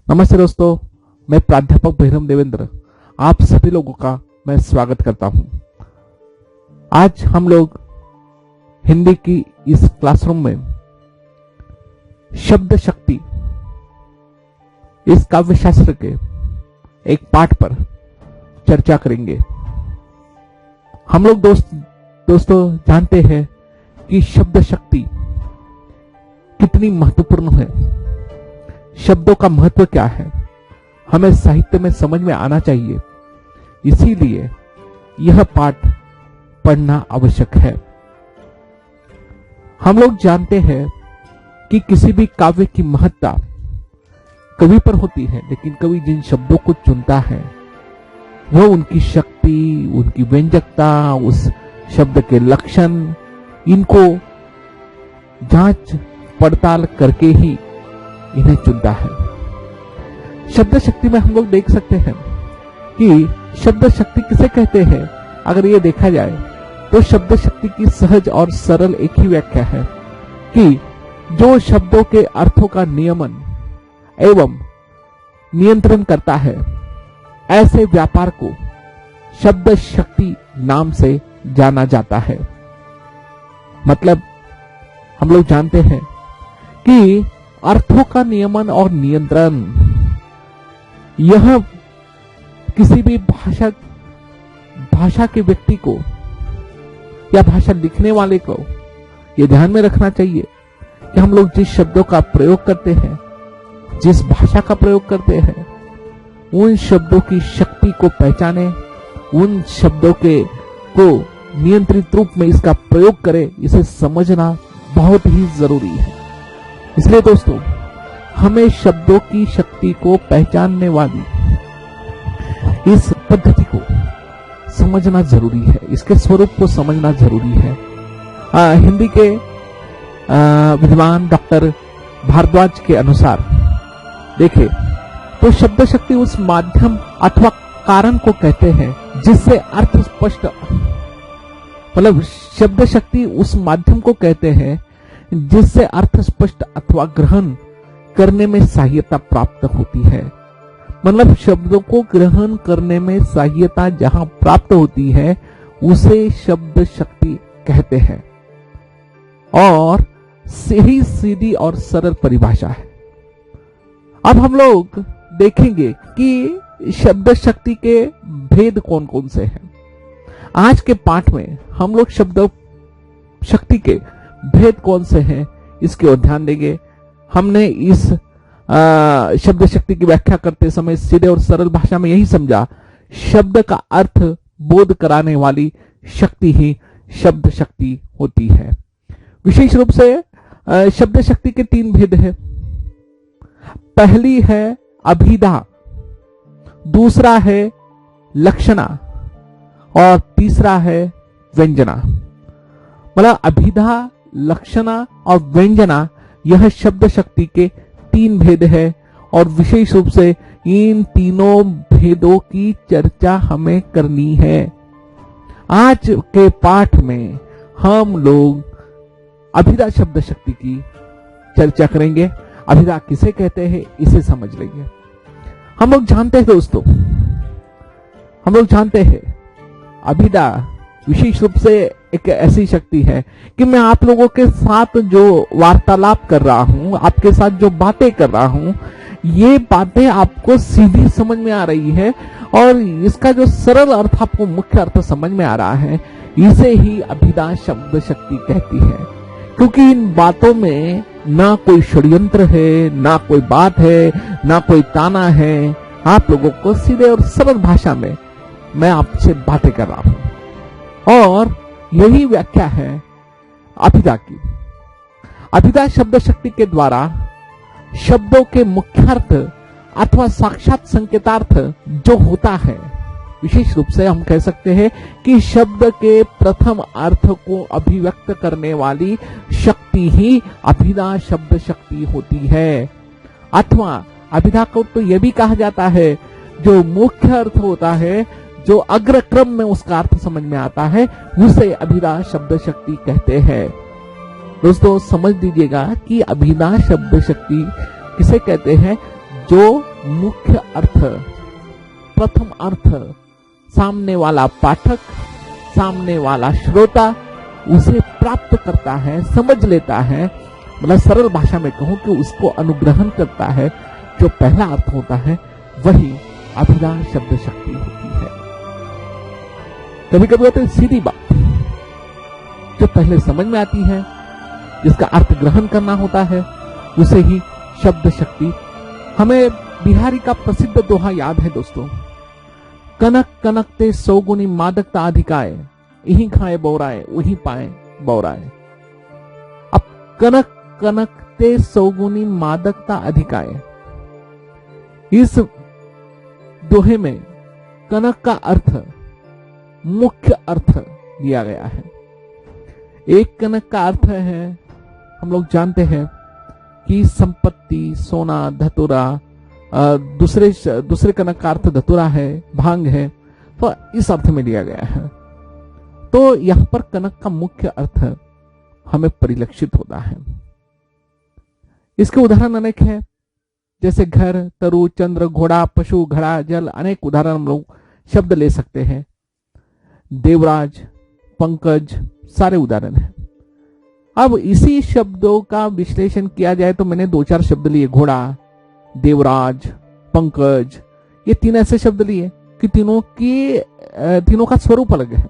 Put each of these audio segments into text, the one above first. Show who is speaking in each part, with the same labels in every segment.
Speaker 1: नमस्ते दोस्तों, मैं प्राध्यापक बहिरम देवेंद्र आप सभी लोगों का मैं स्वागत करता हूं। आज हम लोग हिंदी की इस क्लासरूम में शब्द शक्ति इस काव्य शास्त्र के एक पाठ पर चर्चा करेंगे। हम लोग दोस्तों जानते हैं कि शब्द शक्ति कितनी महत्वपूर्ण है, शब्दों का महत्व क्या है, हमें साहित्य में समझ में आना चाहिए। इसीलिए यह पाठ पढ़ना आवश्यक है। हम लोग जानते हैं कि किसी भी काव्य की महत्ता कवि पर होती है, लेकिन कवि जिन शब्दों को चुनता है वह उनकी शक्ति, उनकी व्यंजकता, उस शब्द के लक्षण, इनको जांच पड़ताल करके ही इन्हें चुनता है। शब्द शक्ति में हम लोग देख सकते हैं कि शब्द शक्ति किसे कहते हैं। अगर ये देखा जाए तो शब्द शक्ति की सहज और सरल एक ही व्याख्या है कि जो शब्दों के अर्थों का नियमन एवं नियंत्रण करता है, ऐसे व्यापार को शब्द शक्ति नाम से जाना जाता है। मतलब हम लोग जानते हैं कि अर्थों का नियमन और नियंत्रण यह किसी भी भाषा के व्यक्ति को या भाषा लिखने वाले को यह ध्यान में रखना चाहिए कि हम लोग जिस शब्दों का प्रयोग करते हैं, जिस भाषा का प्रयोग करते हैं, उन शब्दों की शक्ति को पहचाने, उन शब्दों को नियंत्रित रूप में इसका प्रयोग करें, इसे समझना बहुत ही जरूरी है। इसलिए दोस्तों, हमें शब्दों की शक्ति को पहचानने वाली इस पद्धति को समझना जरूरी है, इसके स्वरूप को समझना जरूरी है। हिंदी के विद्वान डॉक्टर भारद्वाज के अनुसार देखें तो शब्द शक्ति उस माध्यम अथवा कारण को कहते हैं जिससे अर्थ स्पष्ट, मतलब शब्द शक्ति उस माध्यम को कहते हैं जिससे अर्थ स्पष्ट अथवा ग्रहण करने में सहायता प्राप्त होती है। मतलब शब्दों को ग्रहण करने में सहायता जहां प्राप्त होती है उसे शब्द शक्ति कहते हैं, और सही सीधी और सरल परिभाषा है। अब हम लोग देखेंगे कि शब्द शक्ति के भेद कौन कौन से हैं। आज के पाठ में हम लोग शब्द शक्ति के भेद कौन से हैं इसके ओर ध्यान देंगे। हमने इस शब्द शक्ति की व्याख्या करते समय सीधे और सरल भाषा में यही समझा, शब्द का अर्थ बोध कराने वाली शक्ति ही शब्द शक्ति होती है। विशेष रूप से शब्द शक्ति के तीन भेद हैं। पहली है अभिधा, दूसरा है लक्षणा और तीसरा है व्यंजना। मतलब अभिधा, लक्षणा और व्यंजना यह शब्द शक्ति के तीन भेद है, और विशेष रूप से इन तीनों भेदों की चर्चा हमें करनी है। आज के पाठ में हम लोग अभिधा शब्द शक्ति की चर्चा करेंगे। अभिधा किसे कहते हैं इसे समझ लेंगे। हम लोग जानते हैं दोस्तों, हम लोग जानते हैं अभिधा विशेष रूप से एक ऐसी शक्ति है कि मैं आप लोगों के साथ जो वार्तालाप कर रहा हूं, आपके साथ जो बातें कर रहा हूं, ये बातें आपको सीधी समझ में आ रही है और इसका जो सरल अर्थ आपको मुख्य अर्थ समझ में आ रहा है, इसे ही अभिधा शब्द शक्ति कहती है। क्योंकि इन बातों में ना कोई षड्यंत्र है, ना कोई बात है, ना कोई ताना है। आप लोगों को सीधे और सरल भाषा में मैं आपसे बातें कर रहा हूं, और यही व्याख्या है अभिधा की। अभिधा शब्द शक्ति के द्वारा शब्दों के मुख्यार्थ अथवा साक्षात संकेतार्थ जो होता है, विशेष रूप से हम कह सकते हैं कि शब्द के प्रथम अर्थ को अभिव्यक्त करने वाली शक्ति ही अभिधा शब्द शक्ति होती है। अथवा अभिधा को तो यह भी कहा जाता है जो मुख्य अर्थ होता है, जो अग्रक्रम में उसका अर्थ समझ में आता है, उसे अभिधा शब्द शक्ति कहते हैं। दोस्तों समझ लीजिएगा कि अभिधा शब्द शक्ति किसे कहते हैं, जो मुख्य अर्थ, प्रथम अर्थ सामने वाला पाठक, सामने वाला श्रोता उसे प्राप्त करता है, समझ लेता है। मतलब सरल भाषा में कहूं कि उसको अनुग्रहण करता है। जो पहला अर्थ होता है वही अभिधा शब्द शक्ति होती है। कभी कभी होता है सीधी बात जो पहले समझ में आती है, जिसका अर्थ ग्रहण करना होता है, उसे ही शब्द शक्ति। हमें बिहारी का प्रसिद्ध दोहा याद है दोस्तों, कनक कनक ते सौगुनी मादकता अधिकाय, यही खाए बौराए वही पाए बौराए। अब कनक कनक ते सौगुनी मादकता अधिकाय, इस दोहे में कनक का अर्थ, मुख्य अर्थ दिया गया है। एक कनक का अर्थ है, हम लोग जानते हैं कि संपत्ति, सोना, धतुरा। दूसरे कनक का अर्थ धतुरा है, भांग है, तो इस अर्थ में दिया गया है। तो यहां पर कनक का मुख्य अर्थ हमें परिलक्षित होता है। इसके उदाहरण अनेक हैं, जैसे घर, तरु, चंद्र, घोड़ा, पशु, घड़ा, जल, अनेक उदाहरण हम लोग शब्द ले सकते हैं। देवराज, पंकज, सारे उदाहरण हैं। अब इसी शब्दों का विश्लेषण किया जाए तो मैंने 2-4 शब्द लिए, घोड़ा, देवराज, पंकज, ये 3 ऐसे शब्द लिए कि तीनों का स्वरूप अलग है।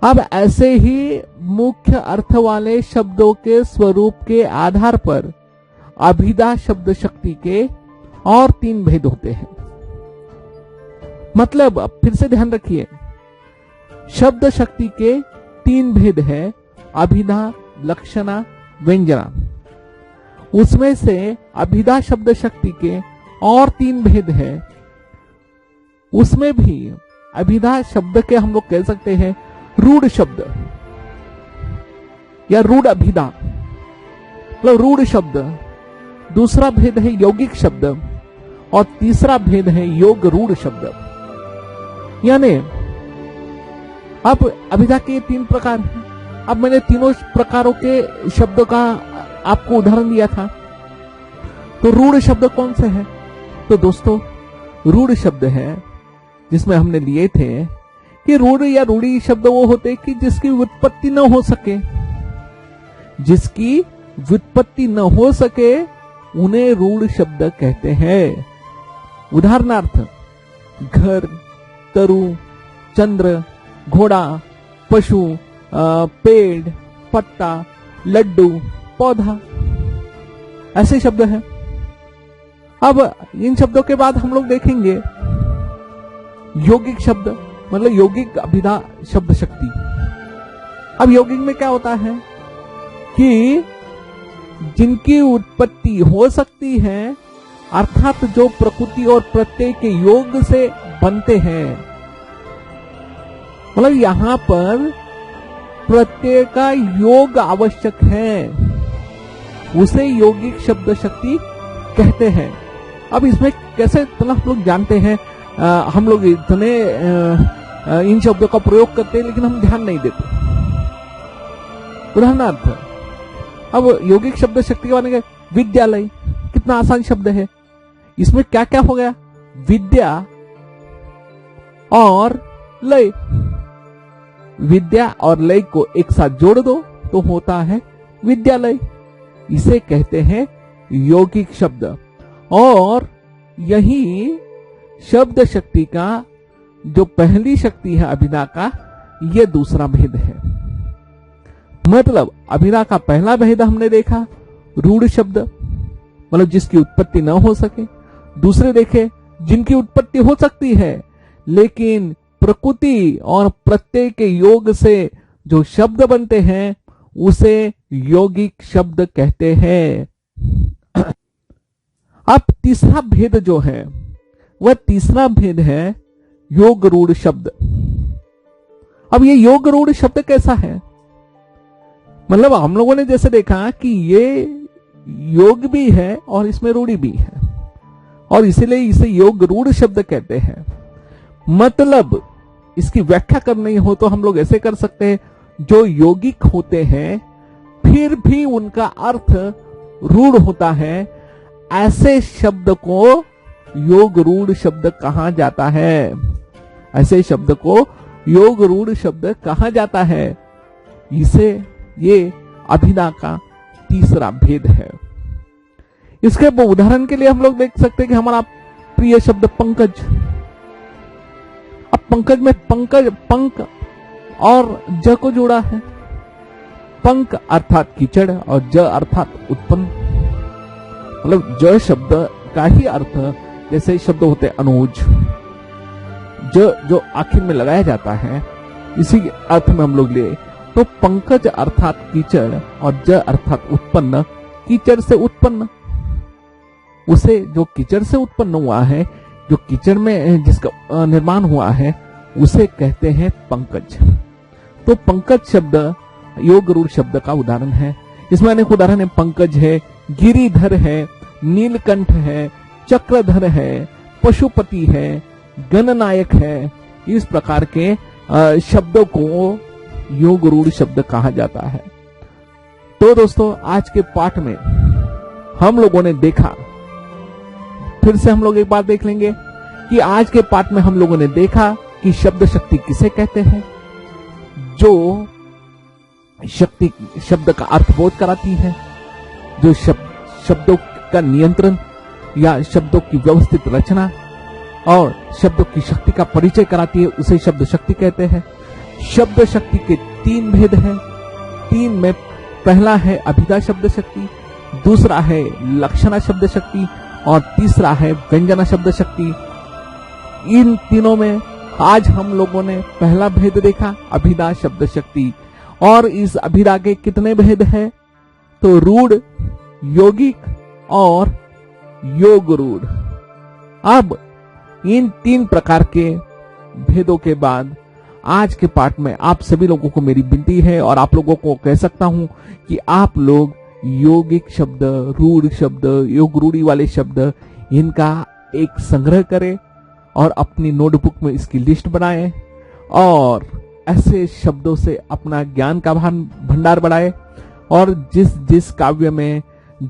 Speaker 1: अब ऐसे ही मुख्य अर्थ वाले शब्दों के स्वरूप के आधार पर अभिधा शब्द शक्ति के और 3 भेद होते हैं। मतलब फिर से ध्यान रखिए, शब्द शक्ति के 3 भेद है, अभिधा, लक्षणा, व्यंजना। उसमें से अभिधा शब्द शक्ति के और 3 भेद है। उसमें भी अभिधा शब्द के हम लोग कह सकते हैं रूढ़ शब्द या रूढ़ अभिधा, मतलब रूढ़ शब्द। दूसरा भेद है यौगिक शब्द और तीसरा भेद है योग रूढ़ शब्द। यानी अब अभिधा के 3 प्रकार हैं। अब मैंने तीनों प्रकारों के शब्दों का आपको उदाहरण दिया था। तो रूढ़ शब्द कौन से हैं? तो दोस्तों रूढ़ शब्द है जिसमें हमने लिए थे कि रूढ़ या रूढ़ी शब्द वो होते कि जिसकी व्युत्पत्ति न हो सके, जिसकी व्युत्पत्ति न हो सके उन्हें रूढ़ शब्द कहते हैं। उदाहरणार्थ घर, तरु, चंद्र, घोड़ा, पशु, पेड़, पत्ता, लड्डू, पौधा, ऐसे शब्द हैं। अब इन शब्दों के बाद हम लोग देखेंगे यौगिक शब्द, मतलब यौगिक अभिधा शब्द शक्ति। अब यौगिक में क्या होता है कि जिनकी उत्पत्ति हो सकती है, अर्थात जो प्रकृति और प्रत्यय के योग से बनते हैं। मतलब यहां पर प्रत्यय का योग आवश्यक है, उसे यौगिक शब्द शक्ति कहते हैं। अब इसमें कैसे, मतलब हम लोग जानते हैं, हम लोग इतने इन शब्दों का प्रयोग करते हैं लेकिन हम ध्यान नहीं देते। उदाहरणार्थ अब यौगिक शब्द शक्ति के बारे में, विद्यालय कितना आसान शब्द है। इसमें क्या क्या हो गया, विद्या और लय। विद्या और लय को एक साथ जोड़ दो तो होता है विद्यालय। इसे कहते हैं यौगिक शब्द। और यही शब्द शक्ति का जो पहली शक्ति है अभिधा का, यह दूसरा भेद है। मतलब अभिधा का पहला भेद हमने देखा रूढ़ शब्द, मतलब जिसकी उत्पत्ति न हो सके। दूसरे देखे जिनकी उत्पत्ति हो सकती है लेकिन प्रकृति और प्रत्यय के योग से जो शब्द बनते हैं उसे यौगिक शब्द कहते हैं। अब तीसरा भेद जो है वह तीसरा भेद है योग रूढ़ शब्द। अब ये योग रूढ़ शब्द कैसा है, मतलब हम लोगों ने जैसे देखा कि ये योग भी है और इसमें रूढ़ी भी है और इसीलिए इसे योग रूढ़ शब्द कहते हैं। मतलब इसकी व्याख्या करनी हो तो हम लोग ऐसे कर सकते हैं, जो यौगिक होते हैं फिर भी उनका अर्थ रूढ़ होता है, ऐसे शब्द को योग रूढ़ शब्द कहा जाता है। ऐसे शब्द को योग रूढ़ शब्द कहा जाता है। ये अभिधा का तीसरा भेद है। इसके उदाहरण के लिए हम लोग देख सकते हैं कि हमारा प्रिय शब्द पंकज। अब पंकज में पंक और ज को जोड़ा है। पंक अर्थात कीचड़ और ज अर्थात उत्पन्न। मतलब ज शब्द का ही अर्थ जैसे शब्द होते अनुज, जो आखिर में लगाया जाता है, इसी अर्थ में हम लोग लिए तो पंकज अर्थात कीचड़ और ज अर्थात उत्पन्न। कीचड़ से उत्पन्न, उसे जो कीचड़ से उत्पन्न हुआ है, जो कीचड़ में जिसका निर्माण हुआ है, उसे कहते हैं पंकज। तो पंकज शब्द योग रूढ़ शब्द का उदाहरण है। इसमें अनेक उदाहरण है। पंकज है, गिरिधर है, नीलकंठ है, चक्रधर है, पशुपति है, गणनायक है। इस प्रकार के शब्दों को योग रूढ़ शब्द कहा जाता है। तो दोस्तों, आज के पाठ में हम लोगों ने देखा, फिर से हम लोग एक बार देख लेंगे कि आज के पाठ में हम लोगों ने देखा कि शब्द शक्ति किसे कहते हैं, जो शक्ति शब्द का अर्थबोध कराती है, जो शब्दों का नियंत्रण या शब्दों की व्यवस्थित रचना और शब्दों की शक्ति का परिचय कराती है, उसे शब्द शक्ति कहते हैं। शब्द शक्ति के 3 भेद हैं। 3 में पहला है अभिधा शब्द शक्ति, दूसरा है लक्षणा शब्द शक्ति और तीसरा है व्यंजना शब्द शक्ति। इन तीनों में आज हम लोगों ने पहला भेद देखा, अभिधा शब्द शक्ति। और इस अभिधा के कितने भेद हैं? तो रूढ़, यौगिक और योग रूढ़। अब इन 3 प्रकार के भेदों के बाद आज के पाठ में आप सभी लोगों को मेरी विनती है और आप लोगों को कह सकता हूं कि आप लोग यौगिक शब्द, रूढ़ शब्द, योग रूढ़ी वाले शब्द, इनका एक संग्रह करें और अपनी नोटबुक में इसकी लिस्ट बनाएं और ऐसे शब्दों से अपना ज्ञान का भंडार बढ़ाएं। और जिस काव्य में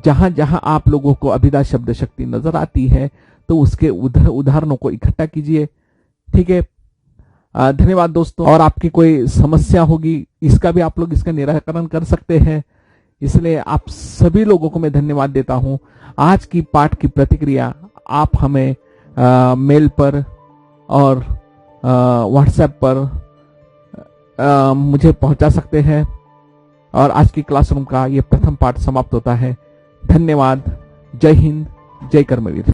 Speaker 1: जहां जहां आप लोगों को अभिधा शब्द शक्ति नजर आती है, तो उसके उदाहरणों को इकट्ठा कीजिए। ठीक है, धन्यवाद दोस्तों। और आपकी कोई समस्या होगी, इसका भी आप लोग इसका निराकरण कर सकते हैं। इसलिए आप सभी लोगों को मैं धन्यवाद देता हूं। आज की पाठ की प्रतिक्रिया आप हमें मेल पर और व्हाट्सएप पर मुझे पहुंचा सकते हैं। और आज की क्लासरूम का ये प्रथम पाठ समाप्त होता है। धन्यवाद। जय हिंद, जय कर्मवीर।